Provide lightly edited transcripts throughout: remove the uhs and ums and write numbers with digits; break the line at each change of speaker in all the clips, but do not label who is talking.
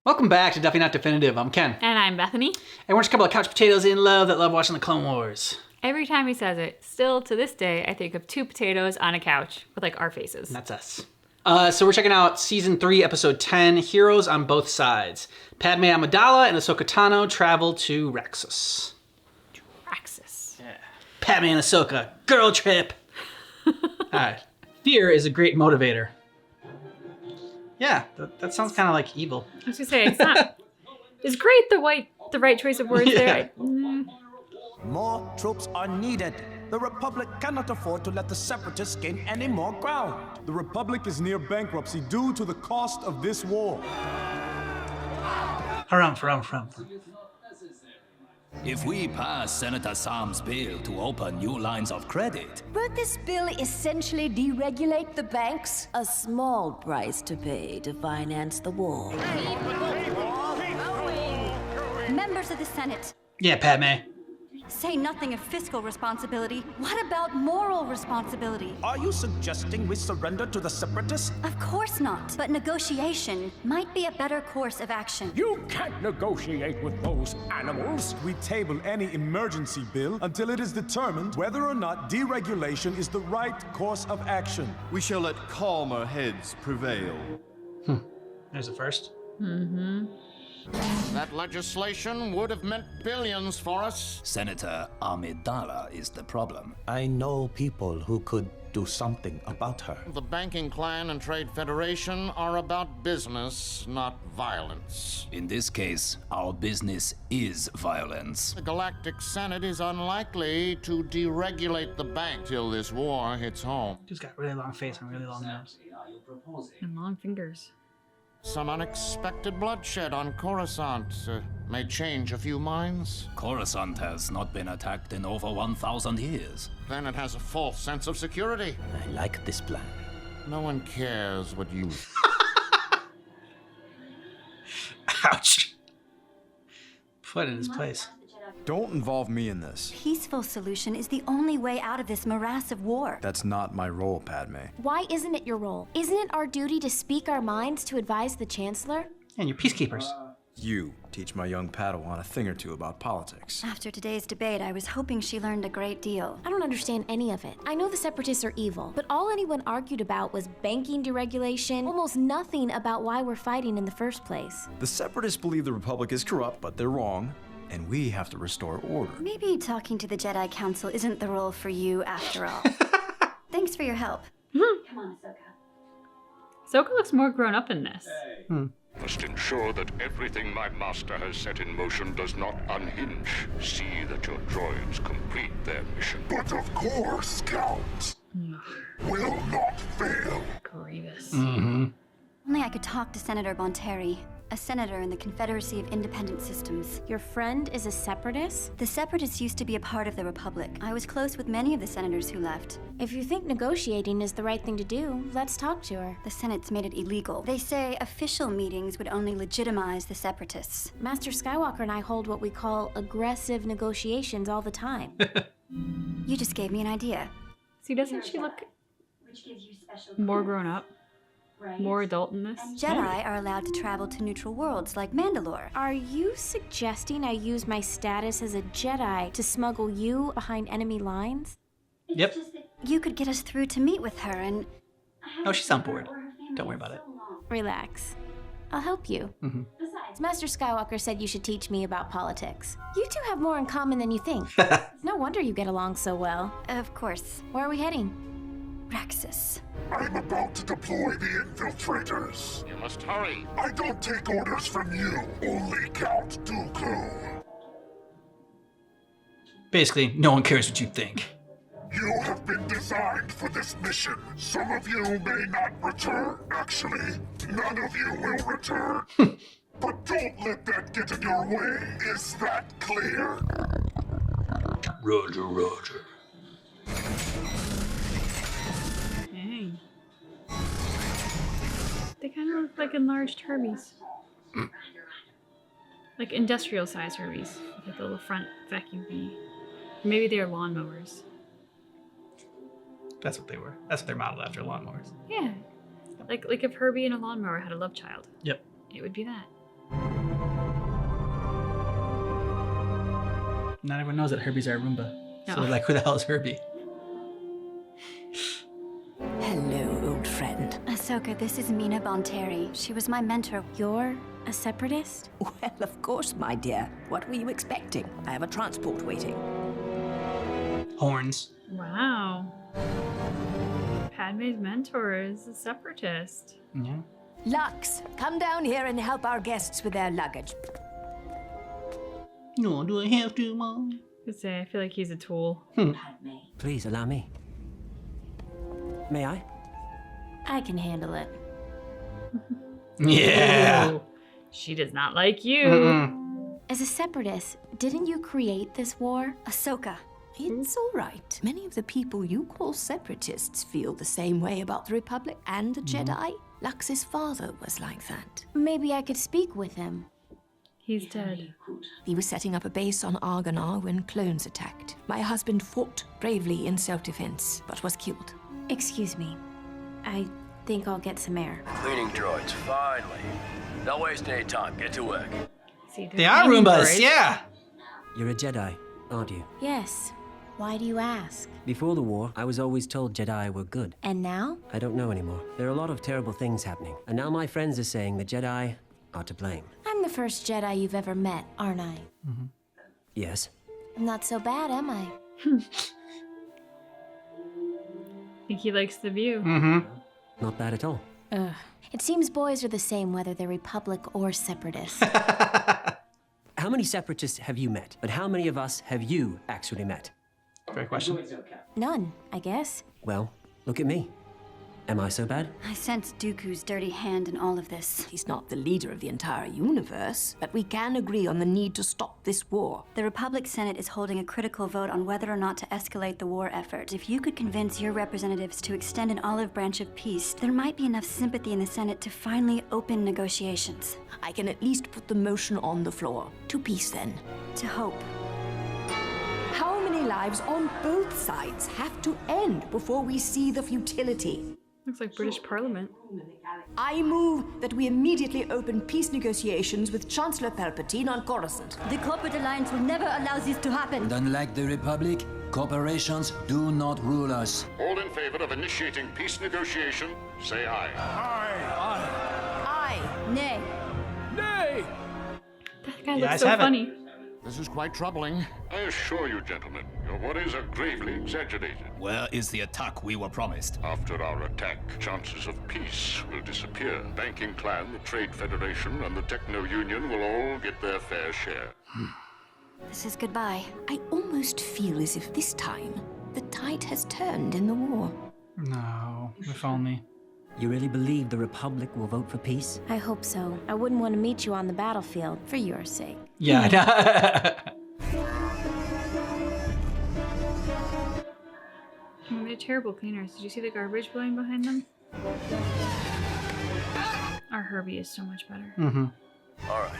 Welcome back to Definitely Not Definitive. I'm Ken.
And I'm Bethany.
And we're just a couple of couch potatoes in love that love watching the Clone Wars.
Every time he says it, still to this day, I think of two potatoes on a couch with like our faces.
And that's us. So we're checking out Season 3, Episode 10, Heroes on Both Sides. Padme Amidala and Ahsoka Tano travel to Raxus.
Raxus.
Yeah. Padme and Ahsoka, girl trip. Alright. Fear is a great motivator. Yeah, that sounds kind of like evil.
I was gonna say, it's not... Is great the right choice of words there?
More troops are needed. The Republic cannot afford to let the Separatists gain any more ground.
The Republic is near bankruptcy due to the cost of this war.
Haram.
If we pass Senator Sam's bill to open new lines of credit,
Would this bill essentially deregulate the banks? A small price to pay to finance the war.
Members of the Senate,
Yeah, Padme.
say nothing of fiscal responsibility. What about moral responsibility?
Are you suggesting we surrender to the Separatists?
Of course not. But negotiation might be a better course of action.
You can't negotiate with those animals.
We table any emergency bill until it is determined whether or not deregulation is the right course of action.
We shall let calmer heads prevail.
There's the first.
That legislation would have meant billions for us.
Senator Amidala is the problem.
I know people who could do something about her.
The Banking Clan and Trade Federation are about business, not violence.
In this case, our business is violence.
The Galactic Senate is unlikely to deregulate the bank till this war hits home.
Dude's got really long face and really long nose.
And long fingers.
Some unexpected bloodshed on Coruscant may change a few minds.
Coruscant has not been attacked in over 1,000 years.
Then it has a false sense of security.
I like this plan.
No one cares what you...
Ouch. Put in his place.
Don't involve me in this.
Peaceful solution is the only way out of this morass of war.
That's not my role, Padme.
Why isn't it your role? Isn't it our duty to speak our minds to advise the Chancellor?
And you're peacekeepers.
You teach my young Padawan a thing or two about politics.
After today's debate, I was hoping she learned a great deal.
I don't understand any of it. I know the Separatists are evil, but all anyone argued about was banking deregulation, almost nothing about why we're fighting in the first place.
The Separatists believe the Republic is corrupt, but they're wrong, and we have to restore order.
Maybe talking to the Jedi Council isn't the role for you after all. Thanks for your help. Come on, Ahsoka.
Ahsoka looks more grown up in this.
Must ensure that everything my master has set in motion does not unhinge. See that your droids complete their mission.
But of course, Count. Will not fail.
Grievous.
Only I could talk to Senator Bonteri, a senator in the Confederacy of Independent Systems.
Your friend is a Separatist?
The Separatists used to be a part of the Republic. I was close with many of the senators who left.
If you think negotiating is the right thing to do, let's talk to her.
The Senate's made it illegal. They say official meetings would only legitimize the Separatists.
Master Skywalker and I hold what we call aggressive negotiations all the time.
You just gave me an idea.
See, doesn't she look more grown up? More adult in this?
Jedi are allowed to travel to neutral worlds like Mandalore.
Are you suggesting I use my status as a Jedi to smuggle you behind enemy lines?
Yep.
You could get us through to meet with her and...
Oh, she's on board. Don't worry about it.
Relax. I'll help you. Besides, Master Skywalker said you should teach me about politics. You two have more in common than you think. No wonder you get along so well.
Of course.
Where are we heading?
Raxus.
I'm about to deploy the infiltrators.
You must hurry.
I don't take orders from you, only Count Dooku.
Basically, no one cares what you think.
You have been designed for this mission. Some of you may not return. Actually, none of you will return. But don't let that get in your way. Is that clear?
Roger.
Dang. They kind of look like enlarged Herbies. Like industrial-sized Herbies. Like the little front vacuum thingy. Maybe they're lawnmowers.
That's what they were. That's what they're modeled after, lawnmowers.
Yeah. Like if Herbie and a lawnmower had a love child.
Yep.
It would be that.
Not everyone knows that Herbies are a Roomba. So
No.
they're like, who the hell is Herbie?
Hello, old friend.
Ahsoka, this is Mina Bonteri. She was my mentor.
You're a separatist?
Well, of course, my dear. What were you expecting? I have a transport waiting.
Horns.
Wow. Padme's mentor is a separatist.
Yeah.
Lux, come down here and help our guests with their luggage.
No, do I have to, Mom?
I feel like he's a tool.
Please allow me. May I?
I can handle it.
Yeah.
Ooh, she does not like you.
Mm-mm.
As a separatist, didn't you create this war?
Ahsoka.
It's all right. Many of the people you call separatists feel the same way about the Republic and the Jedi. Lux's father was like that.
Maybe I could speak with him.
He's dead.
He was setting up a base on Argonar when clones attacked. My husband fought bravely in self-defense, but was killed.
Excuse me. I think I'll get some air.
Cleaning droids, finally. Don't waste any time. Get to work.
See,
They are Roombas, yeah.
You're a Jedi, aren't you?
Yes. Why do you ask?
Before the war, I was always told Jedi were good.
And now?
I don't know anymore. There are a lot of terrible things happening. And now my friends are saying the Jedi are to blame.
I'm the first Jedi you've ever met, aren't I?
Yes.
I'm not so bad, am I?
Think he likes the view.
Not bad at all.
Ugh. It seems boys are the same whether they're Republic or Separatist.
How many separatists have you met? But how many of us have you actually met?
Great question.
None, I guess.
Well, look at me. Am I so bad?
I sense Dooku's dirty hand in all of this.
He's not the leader of the entire universe, but we can agree on the need to stop this war.
The Republic Senate is holding a critical vote on whether or not to escalate the war effort. If you could convince your representatives to extend an olive branch of peace, there might be enough sympathy in the Senate to finally open negotiations.
I can at least put the motion on the floor. To peace, then.
To hope.
How many lives on both sides have to end before we see the futility?
Looks like British Parliament.
I move that we immediately open peace negotiations with Chancellor Palpatine on Coruscant.
The Corporate Alliance will never allow this to happen.
And unlike the Republic, corporations do not rule us.
All in favor of initiating peace negotiation, say aye.
Aye.
Nay.
Nay!
That guy
The
looks
eyes
so
have it.
funny.
This is quite troubling.
I assure you, gentlemen, your worries are gravely exaggerated.
Where is the attack we were promised?
After our attack, chances of peace will disappear. Banking Clan, the Trade Federation, and the Techno Union will all get their fair share.
This is goodbye.
I almost feel as if this time the tide has turned in the war.
No, if only.
You really believe the Republic will vote for peace?
I hope so. I wouldn't want to meet you on the battlefield for your sake.
Yeah.
They're terrible cleaners. Did you see the garbage blowing behind them? Our Herbie is so much better.
All right.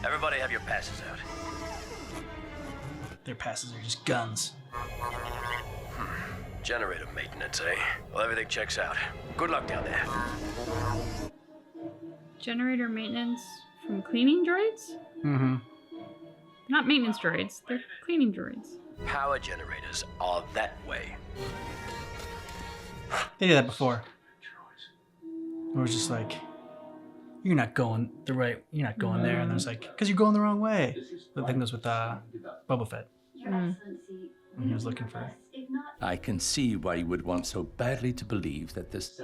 Everybody have your passes out.
Their passes are just guns.
Generator maintenance, eh? Well, everything checks out. Good luck down there.
Generator maintenance from cleaning droids? Not maintenance droids, they're cleaning droids.
Power generators are that way.
They did that before. It was just like, you're not going the right, you're not going there. And there's like, because you're going the wrong way. I think that was with Boba Fett. And he was looking for.
I can see why you would want so badly to believe that this.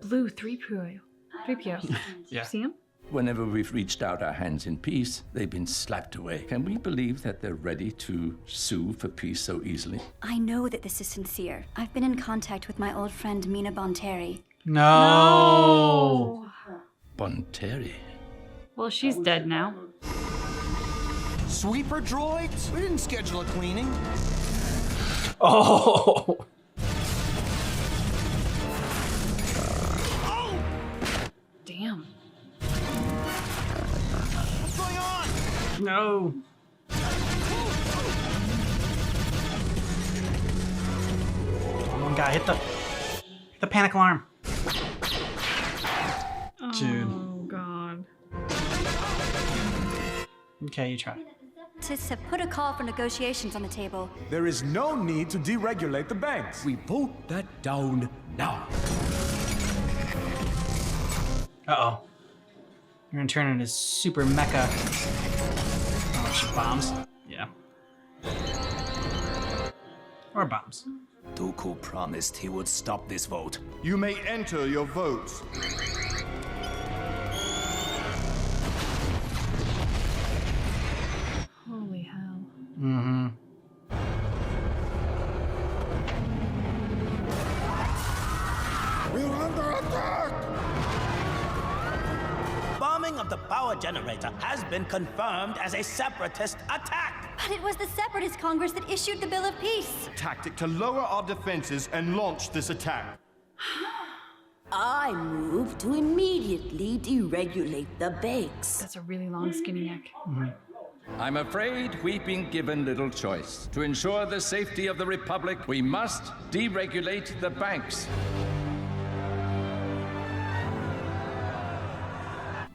Blue 3PO. 3PO.
Yeah.
See him?
Whenever we've reached out our hands in peace, they've been slapped away. Can we believe that they're ready to sue for peace so easily?
I know that this is sincere. I've been in contact with my old friend Mina Bonteri.
No.
Bonteri.
Well, she's dead now.
Sweeper droids? We didn't schedule a cleaning.
Oh.
Damn.
What's going on?
No. One guy hit the panic alarm. Dude.
Oh, God.
Okay, you try.
Separatists have put a call for negotiations on the table.
There is no need to deregulate the banks.
We vote that down now.
Uh-oh. You're gonna turn into super mecha. Oh, shit, bombs. Yeah. Or bombs.
Dooku promised he would stop this vote.
You may enter your votes.
Holy hell.
Mm-hmm.
We're under attack!
Bombing of the power generator has been confirmed as a separatist attack.
But it was the Separatist Congress that issued the Bill of Peace.
Tactic to lower our defenses and launch this attack.
I move to immediately deregulate the banks.
That's a really long skinny neck.
I'm afraid we've been given little choice. To ensure the safety of the Republic, we must deregulate the banks.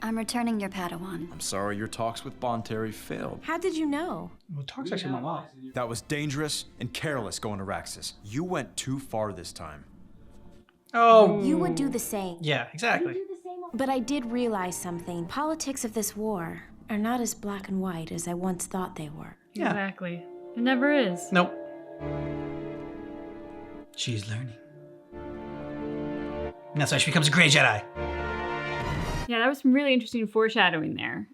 I'm returning your Padawan.
I'm sorry your talks with Bonteri failed.
How did you know?
Well, talks actually went well.
That was dangerous and careless going to Raxus. You went too far this time.
Oh.
You would do the same.
Yeah, exactly.
But I did realize something. Politics of this war are not as black and white as I once thought they were.
Yeah.
Exactly. It never is.
Nope. She's learning. And that's why she becomes a Grey Jedi.
Yeah, that was some really interesting foreshadowing there.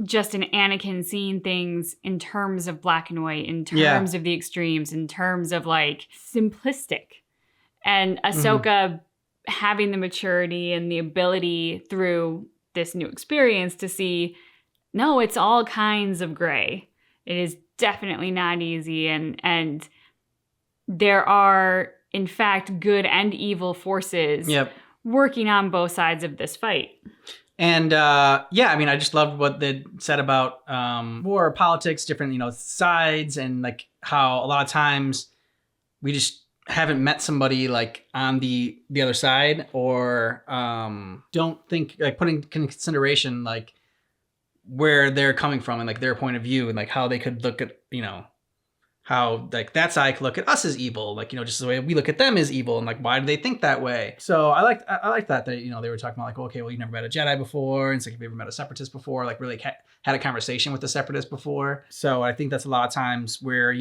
Just in Anakin seeing things in terms of black and white, in terms of the extremes, in terms of like simplistic. And Ahsoka having the maturity and the ability through this new experience to see, no, it's all kinds of gray. It is definitely not easy. And there are, in fact, good and evil forces working on both sides of this fight.
And yeah, I mean, I just loved what they said about war, politics, different, sides, and like how a lot of times we just haven't met somebody like on the other side, or don't think, like, put in consideration like where they're coming from and like their point of view, and like how they could look at, how like that side could look at us as evil, like, just the way we look at them as evil, and like why do they think that way. So I liked that they were talking about like, okay, well, you never met a Jedi before, and it's like, have you ever met a Separatist before, like really had a conversation with a Separatist before. So I think that's a lot of times where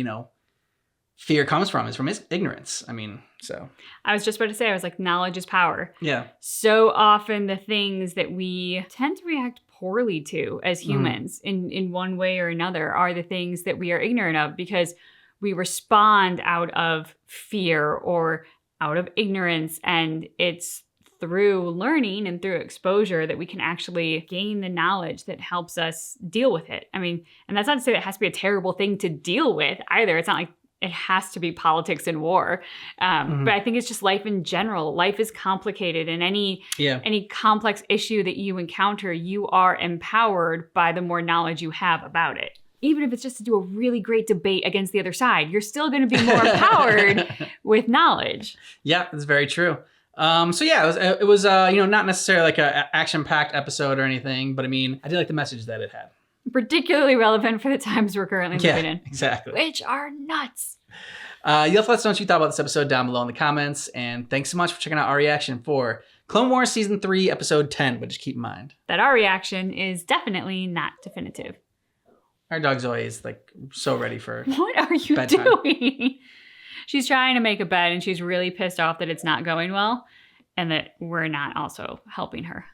fear comes from, is from ignorance. I mean, so. I
was just about to say, I was like, knowledge is power.
Yeah.
So often the things that we tend to react poorly to as humans in one way or another are the things that we are ignorant of, because we respond out of fear or out of ignorance. And it's through learning and through exposure that we can actually gain the knowledge that helps us deal with it. I mean, and that's not to say that it has to be a terrible thing to deal with either. It's not like it has to be politics and war. But I think it's just life in general. Life is complicated, and any complex issue that you encounter, you are empowered by the more knowledge you have about it. Even if it's just to do a really great debate against the other side, you're still going to be more empowered with knowledge.
Yeah, that's very true. So yeah, it was not necessarily like an action-packed episode or anything, but I mean, I did like the message that it had.
Particularly relevant for the times we're currently living in.
Exactly.
Which are nuts.
You'll have to let us know what you thought about this episode down below in the comments. And thanks so much for checking out our reaction for Clone Wars Season 3, Episode 10. But just keep in mind
that our reaction is definitely not definitive.
Our dog Zoe is like so ready for
What are you
bedtime.
doing? She's trying to make a bed, and she's really pissed off that it's not going well, and that we're not also helping her.